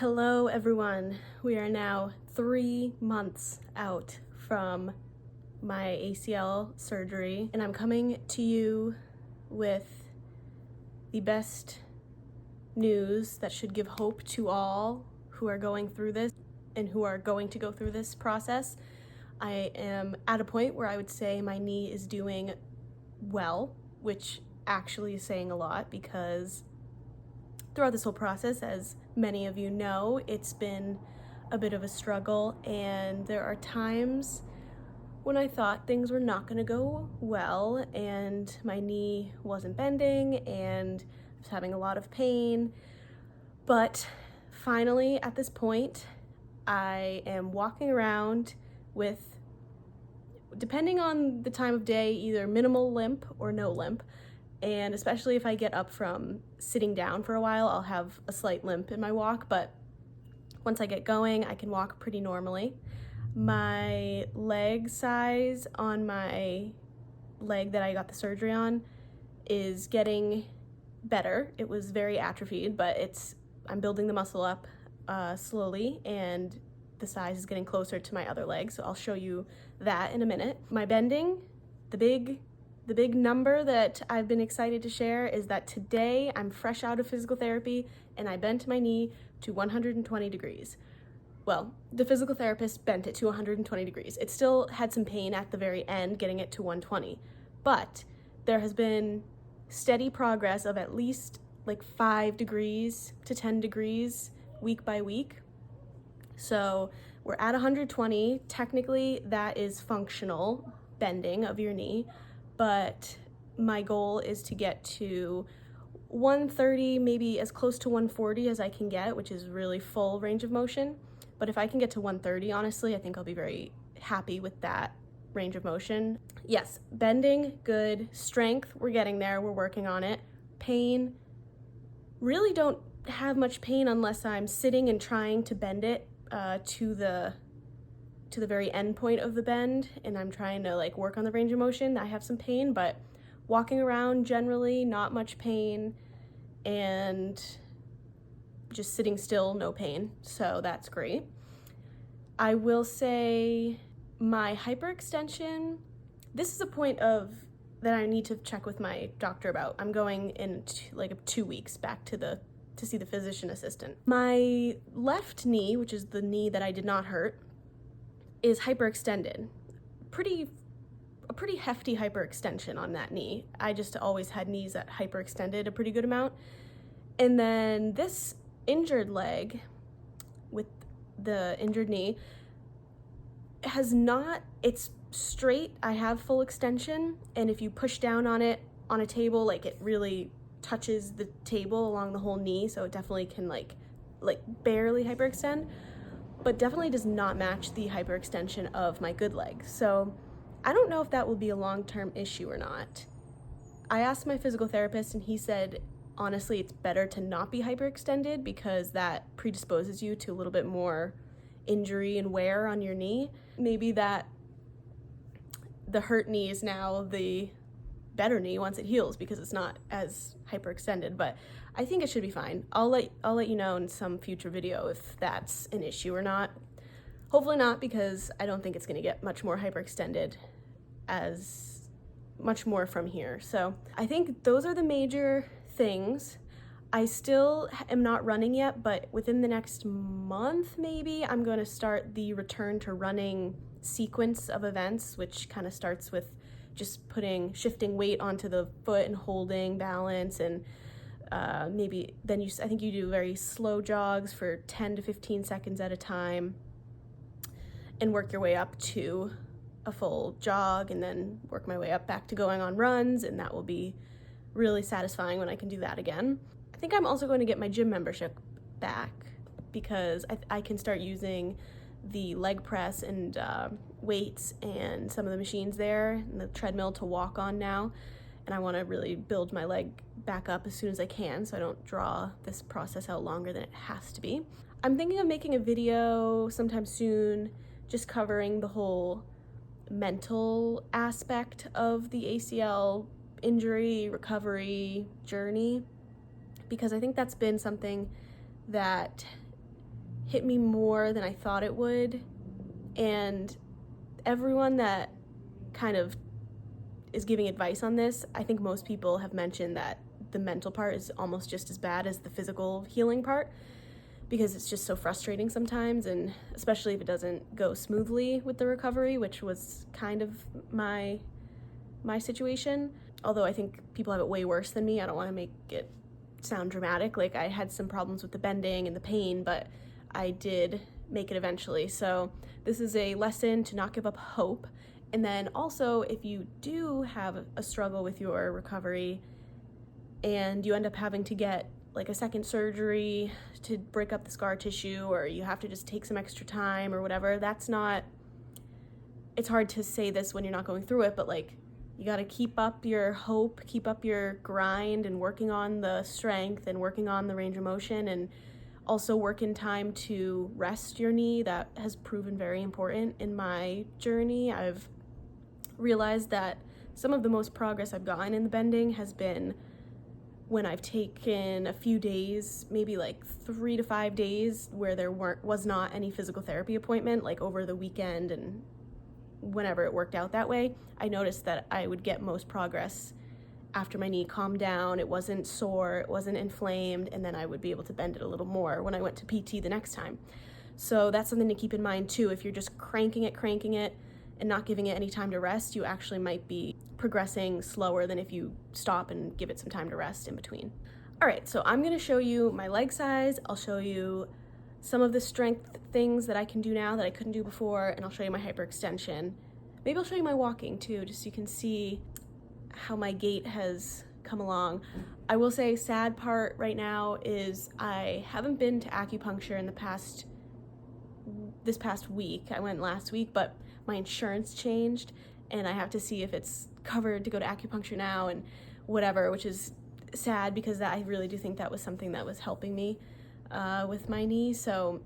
Hello everyone. We are now 3 months out from my ACL surgery, and I'm coming to you with the best news that should give hope to all who are going through this and who are going to go through this process. I am at a point where I would say my knee is doing well, which actually is saying a lot because throughout this whole process, as many of you know, it's been a bit of a struggle, and there are times when I thought things were not going to go well and my knee wasn't bending and I was having a lot of pain. But finally, at this point, I am walking around with, depending on the time of day, either minimal limp or no limp. And especially if I get up from sitting down for a while, I'll have a slight limp in my walk, but once I get going, I can walk pretty normally. My leg size on my leg that I got the surgery on is getting better. It was very atrophied, but I'm building the muscle up slowly, and the size is getting closer to my other leg, so I'll show you that in a minute. My bending, the big number that I've been excited to share is that today I'm fresh out of physical therapy and I bent my knee to 120 degrees. Well, the physical therapist bent it to 120 degrees. It still had some pain at the very end getting it to 120, but there has been steady progress of at least like 5 degrees to 10 degrees week by week. So we're at 120. Technically, that is functional bending of your knee, but my goal is to get to 130, maybe as close to 140 as I can get, which is really full range of motion. But if I can get to 130, honestly, I think I'll be very happy with that range of motion. Yes, bending, good. Strength, we're getting there, we're working on it. Pain, really don't have much pain unless I'm sitting and trying to bend it to the very end point of the bend, and I'm trying to like work on the range of motion. I have some pain, but walking around generally not much pain, and just sitting still, no pain, so that's great. I will say my hyperextension, this is a point that I need to check with my doctor about. I'm going in like 2 weeks back to see the physician assistant. My left knee, which is the knee that I did not hurt, is hyperextended. A pretty hefty hyperextension on that knee. I just always had knees that hyperextended a pretty good amount. And then this injured leg with the injured knee it's straight. I have full extension, and if you push down on it on a table, like it really touches the table along the whole knee, so it definitely can like barely hyperextend, but definitely does not match the hyperextension of my good leg. So I don't know if that will be a long-term issue or not. I asked my physical therapist, and he said, honestly, it's better to not be hyperextended because that predisposes you to a little bit more injury and wear on your knee. Maybe that the hurt knee is now the better knee once it heals because it's not as hyperextended, but I think it should be fine. I'll let you know in some future video if that's an issue or not. Hopefully not, because I don't think it's going to get much more hyperextended as much more from here. So I think those are the major things. I still am not running yet, but within the next month maybe I'm going to start the return to running sequence of events, which kind of starts with just shifting weight onto the foot and holding balance, and maybe then I think you do very slow jogs for 10 to 15 seconds at a time and work your way up to a full jog, and then work my way up back to going on runs, and that will be really satisfying when I can do that again. I think I'm also going to get my gym membership back because I can start using the leg press and weights and some of the machines there and the treadmill to walk on now, and I want to really build my leg back up as soon as I can so I don't draw this process out longer than it has to be. I'm thinking of making a video sometime soon just covering the whole mental aspect of the ACL injury recovery journey, because I think that's been something that hit me more than I thought it would. And everyone that kind of is giving advice on this, I think most people have mentioned that the mental part is almost just as bad as the physical healing part, because it's just so frustrating sometimes, and especially if it doesn't go smoothly with the recovery, which was kind of my situation. Although I think people have it way worse than me. I don't want to make it sound dramatic. Like, I had some problems with the bending and the pain, but I did make it eventually. So this is a lesson to not give up hope. And then also, if you do have a struggle with your recovery and you end up having to get like a second surgery to break up the scar tissue, or you have to just take some extra time or whatever, it's hard to say this when you're not going through it, but like, you got to keep up your hope, keep up your grind, and working on the strength and working on the range of motion, and also work in time to rest your knee. That has proven very important in my journey. I've realized that some of the most progress I've gotten in the bending has been when I've taken a few days, maybe like 3 to 5 days, where there was not any physical therapy appointment, like over the weekend and whenever it worked out that way. I noticed that I would get most progress after my knee calmed down, it wasn't sore, it wasn't inflamed, and then I would be able to bend it a little more when I went to PT the next time. So that's something to keep in mind too. If you're just cranking it, and not giving it any time to rest, you actually might be progressing slower than if you stop and give it some time to rest in between. All right, so I'm gonna show you my leg size. I'll show you some of the strength things that I can do now that I couldn't do before, and I'll show you my hyperextension. Maybe I'll show you my walking too, just so you can see how my gait has come along. I will say, sad part right now is I haven't been to acupuncture in this past week. I went last week, but my insurance changed and I have to see if it's covered to go to acupuncture now and whatever, which is sad because I really do think that was something that was helping me with my knee. So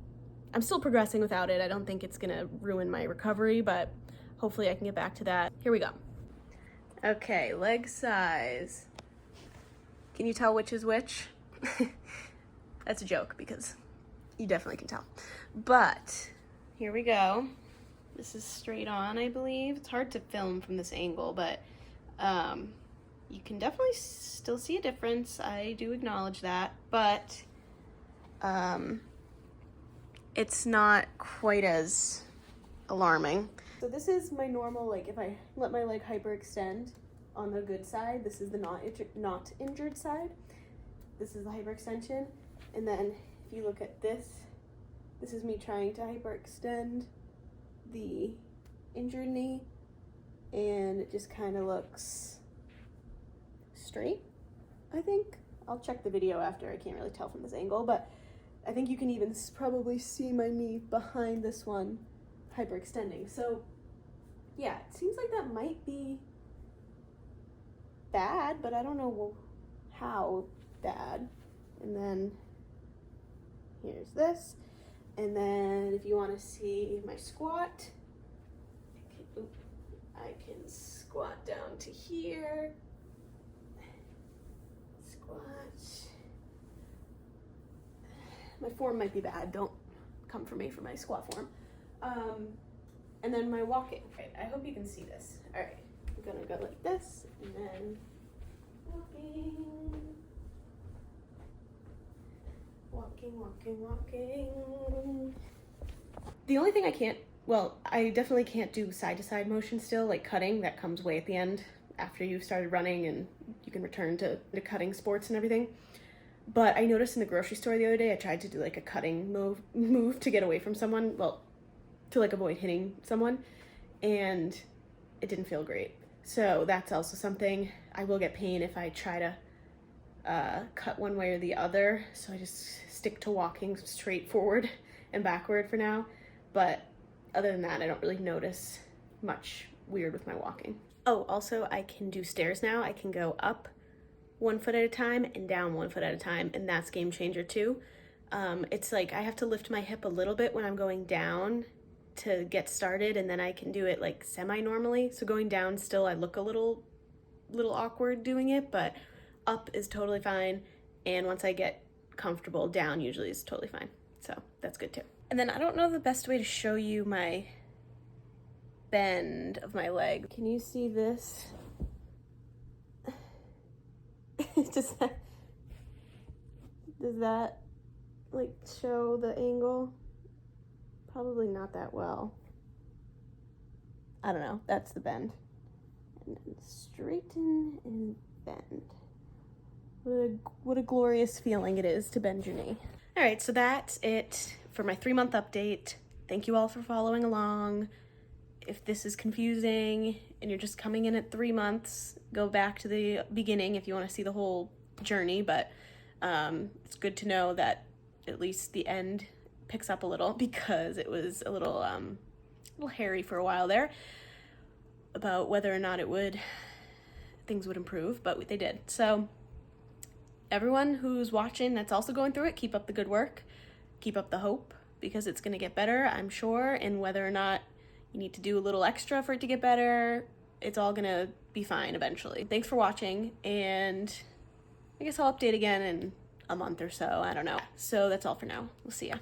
I'm still progressing without it. I don't think it's gonna ruin my recovery, but hopefully I can get back to that. Here we go. Okay, leg size. Can you tell which is which? That's a joke because you definitely can tell. But here we go. This is straight on, I believe. It's hard to film from this angle, but you can definitely still see a difference. I do acknowledge that, but it's not quite as alarming. So this is my normal, like if I let my leg hyperextend on the good side, this is the not injured side. This is the hyperextension. And then if you look at this is me trying to hyperextend the injured knee, and it just kind of looks straight, I think. I'll check the video after. I can't really tell from this angle, but I think you can even probably see my knee behind this one hyperextending. So yeah, it seems like that might be bad, but I don't know how bad. And then here's this. And then if you want to see my squat, I can squat down to here. Squat. My form might be bad. Don't come for me for my squat form. And then my walking. Right, I hope you can see this. All right, I'm gonna go like this, and then walking. The only thing I definitely can't do side to side motion still, like cutting. That comes way at the end after you've started running and you can return to cutting sports and everything. But I noticed in the grocery store the other day, I tried to do like a cutting move to get away from someone, to like avoid hitting someone, and it didn't feel great. So that's also something. I will get pain if I try to cut one way or the other, so I just stick to walking straight forward and backward for now. But other than that, I don't really notice much weird with my walking. Oh, also I can do stairs now. I can go up 1 foot at a time and down 1 foot at a time, and that's game changer too. It's like I have to lift my hip a little bit when I'm going down to get started, and then I can do it like semi-normally. So going down still, I look a little awkward doing it, but up is totally fine. And once I get comfortable, down usually is totally fine. So that's good too. And then I don't know the best way to show you my bend of my leg. Can you see this? Does that like show the angle? Probably not that well. I don't know, that's the bend. And then straighten and bend. What a glorious feeling it is to bend your knee. All right, so that's it for my 3-month update. Thank you all for following along. If this is confusing and you're just coming in at 3 months, go back to the beginning if you want to see the whole journey, but it's good to know that at least the end picks up a little, because it was a little hairy for a while there about whether or not things would improve, but they did. So everyone who's watching that's also going through it, keep up the good work, keep up the hope, because it's going to get better, I'm sure. And whether or not you need to do a little extra for it to get better, it's all going to be fine eventually. Thanks for watching, and I guess I'll update again in a month or so. I don't know. So that's all for now. We'll see ya.